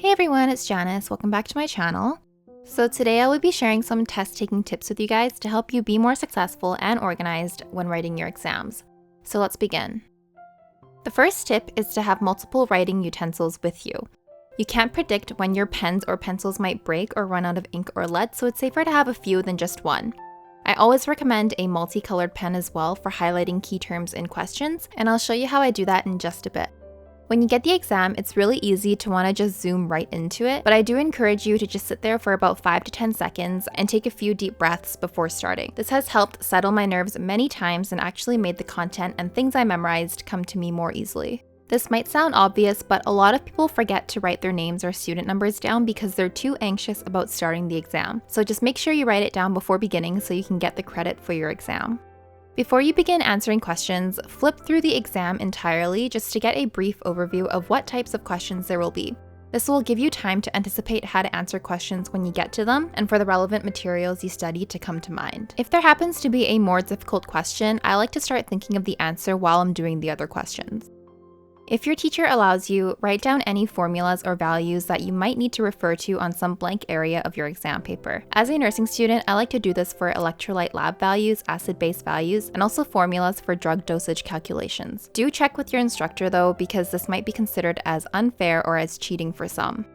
Hey everyone, it's Janice. Welcome back to my channel. So today I will be sharing some test-taking tips with you guys to help you be more successful and organized when writing your exams. So let's begin. The first tip is to have multiple writing utensils with you. You can't predict when your pens or pencils might break or run out of ink or lead, so it's safer to have a few than just one. I always recommend a multicolored pen as well for highlighting key terms in questions, and I'll show you how I do that in just a bit. When you get the exam, it's really easy to want to just zoom right into it, but I do encourage you to just sit there for about 5 to 10 seconds and take a few deep breaths before starting. This has helped settle my nerves many times and actually made the content and things I memorized come to me more easily. This might sound obvious, but a lot of people forget to write their names or student numbers down because they're too anxious about starting the exam. So just make sure you write it down before beginning so you can get the credit for your exam. Before you begin answering questions, flip through the exam entirely just to get a brief overview of what types of questions there will be. This will give you time to anticipate how to answer questions when you get to them and for the relevant materials you study to come to mind. If there happens to be a more difficult question, I like to start thinking of the answer while I'm doing the other questions. If your teacher allows you, write down any formulas or values that you might need to refer to on some blank area of your exam paper. As a nursing student, I like to do this for electrolyte lab values, acid-base values, and also formulas for drug dosage calculations. Do check with your instructor though, because this might be considered as unfair or as cheating for some.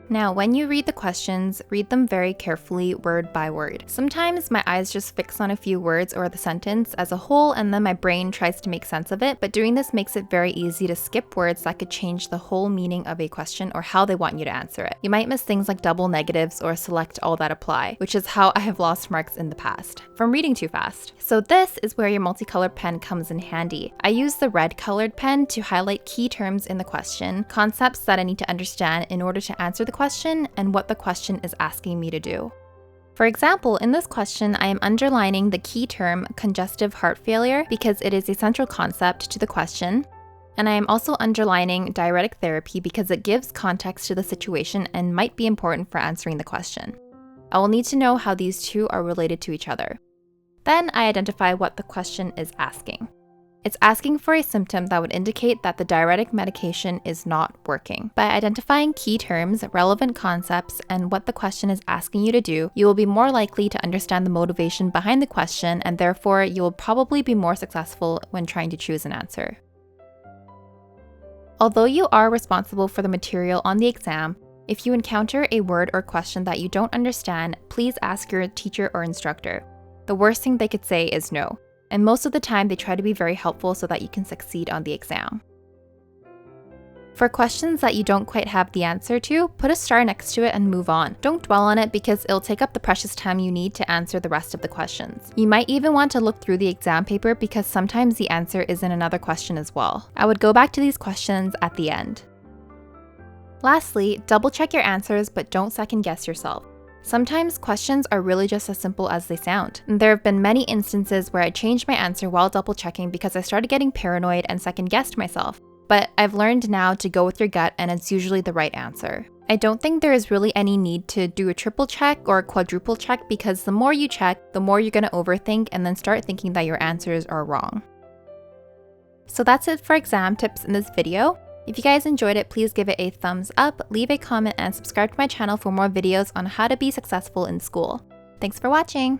Now, when you read the questions, read them very carefully, word by word. Sometimes my eyes just fix on a few words or the sentence as a whole, and then my brain tries to make sense of it, but doing this makes it very easy to skip words that could change the whole meaning of a question or how they want you to answer it. You might miss things like double negatives or select all that apply, which is how I have lost marks in the past, from reading too fast. So this is where your multicolored pen comes in handy. I use the red colored pen to highlight key terms in the question, concepts that I need to understand in order to answer the question, and what the question is asking me to do. For example, in this question, I am underlining the key term congestive heart failure because it is a central concept to the question, and I am also underlining diuretic therapy because it gives context to the situation and might be important for answering the question. I will need to know how these two are related to each other. Then I identify what the question is asking. It's asking for a symptom that would indicate that the diuretic medication is not working. By identifying key terms, relevant concepts, and what the question is asking you to do, you will be more likely to understand the motivation behind the question, and therefore you will probably be more successful when trying to choose an answer. Although you are responsible for the material on the exam, if you encounter a word or question that you don't understand, please ask your teacher or instructor. The worst thing they could say is no. And most of the time, they try to be very helpful so that you can succeed on the exam. For questions that you don't quite have the answer to, put a star next to it and move on. Don't dwell on it because it'll take up the precious time you need to answer the rest of the questions. You might even want to look through the exam paper because sometimes the answer is in another question as well. I would go back to these questions at the end. Lastly, double check your answers, but don't second guess yourself. Sometimes questions are really just as simple as they sound. And there have been many instances where I changed my answer while double checking because I started getting paranoid and second guessed myself. But I've learned now to go with your gut, and it's usually the right answer. I don't think there is really any need to do a triple check or a quadruple check because the more you check, the more you're going to overthink and then start thinking that your answers are wrong. So that's it for exam tips in this video. If you guys enjoyed it, please give it a thumbs up, leave a comment, and subscribe to my channel for more videos on how to be successful in school. Thanks for watching!